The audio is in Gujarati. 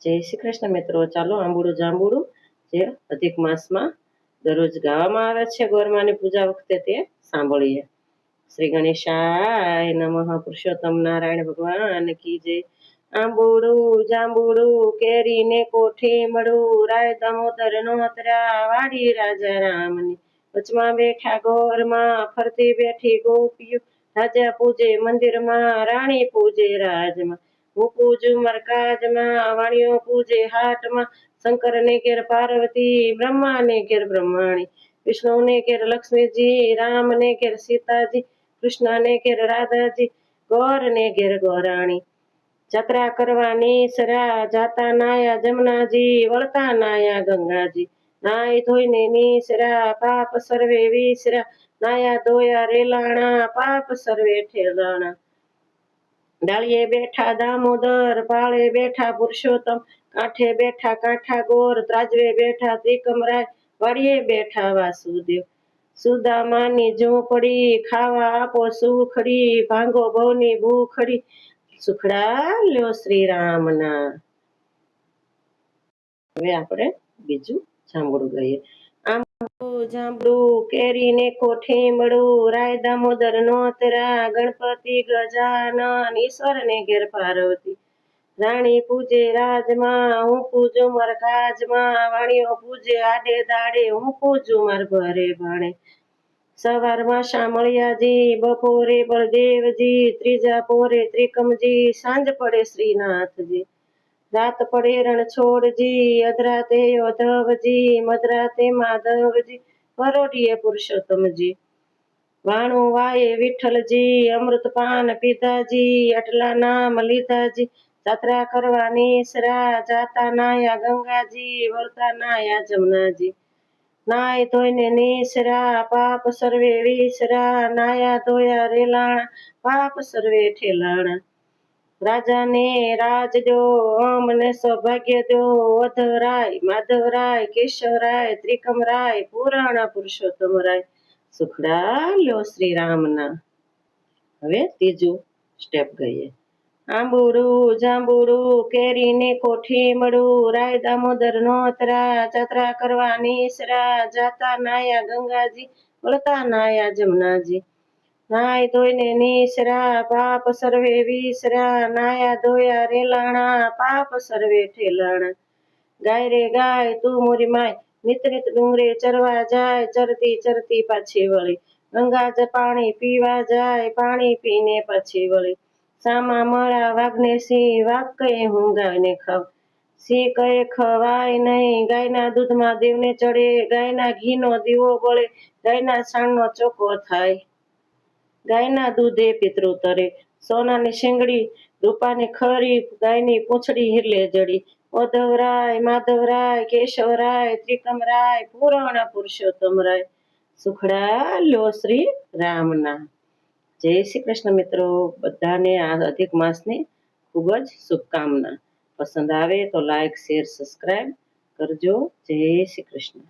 જય શ્રી કૃષ્ણ મિત્રો, ચાલો આંબુડું જાંબુડું જે અધિક માસમાં દરરોજ ગાવામાં આવે છે ગોરમાની પૂજા વખતે તે સાંભળીએ. શ્રી ગણેશાય નમઃ. પુરુષોત્તમ નારાયણ ભગવાન કી જય. આંબુડું જાંબુડું કેરીને કોઠી મળું, રાય દામોદર નોતરા વાડી રાજા રામની. વચમાં બેઠા ગોરમાં ફરતી બેઠી ગોપીઓ, રાજા પૂજે મંદિરમાં રાણી પૂજે રાજમાં. હું પૂજું મરકાજમાં વાણીઓ પૂજે હાટમાં, શંકર ને ઘેર પાર્વતી બ્રહ્મા ને ઘેર બ્રહ્માણી, વિષ્ણુ ને ઘેર લક્ષ્મીજી રામ ને ઘેર સીતાજી, કૃષ્ણ ને ઘેર રાધાજી ગોર ને ઘેર ગોરાણી. જત્રા કરવાની સરા જાતા નાયા જમનાજી, વળતા નાયા ગંગાજી. નાય ધોઈને નીસરા પાપ સર્વે વિસરા, નાયા ધોયા રેલાણા પાપ સર્વે ઠેલાણા. ડાળીએ બેઠા દામોદર પાળે બેઠા પુરુષોત્તમ, કાંઠે બેઠા કાંઠા ગોર ત્રાજવે બેઠા ત્રિકમરાય, વાડીએ બેઠા વાસુદેવ. સુદામાની ઝૂંપડી ખાવા આપો સુખડી, ભાંગો ભવની ભૂખડી સુખડા લ્યો શ્રી રામના. હવે આપણે બીજું જાંબુડું ગાઈએ. જાંબુડું કેરીને કોઠી મળું, રાય દામોદર નોતરા ગણપતિ ગજાનન, ઈશ્વર ને ઘેર પાર્વતી રાણી પૂજે રાજમાં, હું પૂજું માર કાજમાં. વાણીઓ પૂજે આડે દાડે, હું પૂજું માર ઘરે ભાણે. સવારમાં શામળિયાજી, બપોરે બળદેવજી, ત્રીજા પોરે ત્રિકમજી, સાંજ પડે શ્રીનાથજી. રાત પડે રણછોડજી, અધરાતે યોધવજી, મધરાતે માધવજી, પરોઢિયે પુરુષોત્તમજી. વાણું વાયે વિઠ્ઠલજી, અમૃત પાન પીધાજી, આટલા નામ લીધાજી. જાત્રા કરવાની સરા જાતા નાયા ગંગાજી, વળતા નાયા જમનાજી. નાય ધોઈને નીસરા પાપ સર્વે વિસરા, નાયા ધોયા રેલાણા પાપ સર્વે ઠેલાણા. રાજાને રાજ દો, અમને સૌભાગ્ય દો, વધવરાય માધવરાય કેશવરાય ત્રિકમરાય પુરાણા પુરુષોત્તમ રાય સુખડા લ્યો શ્રી રામના. હવે ત્રીજું સ્ટેપ ગઈએ. આંબુડું જાંબુડું કેરીને કોઠી મળું, રાય દામોદર નોતરા જાત્રા કરવાની સરા જાતા નાયા ગંગાજી, વળતા નાયા જમનાજી. નાય ધોઈને નીસરા પાપ સર્વે વિસરા, નાયા ધોયા રેલાણા પાપ સર્વે ઠેલાણા. ગાય રે ગાય તું મોરી માય, નિત નિત ડુંગરે ચરવા જાય, ચરતી ચરતી પાછી વળી. ગંગા જ પાણી પીવા જાય, પાણી પીને પાછી વળી. સામા મળા વાઘને સિંહ, વાઘ કહે હું ગાયને ખાવ. સિંહ કહે ખવાય નહીં, ગાયના દૂધમાં દેવને ચડે, ગાયના ઘીનો દીવો બળે, ગાયના છાણનો ચોખ્ખો થાય. ગાયના દૂધે પિતૃ તરે, સોનાની શીંગડી રૂપાની ખરી, ગાયની પૂંછડી હિરલે જડી. ઓધવરાય માધવરાય કેશવરાય ત્રિકમરાય પુરાણા પુરુષોત્તમ રાય સુખડા લ્યો શ્રી રામના. જય શ્રી કૃષ્ણ મિત્રો, બધાને આ અધિક માસની ખૂબ જ શુભકામના. પસંદ આવે તો લાઈક શેર સબસ્ક્રાઈબ કરજો. જય શ્રી કૃષ્ણ.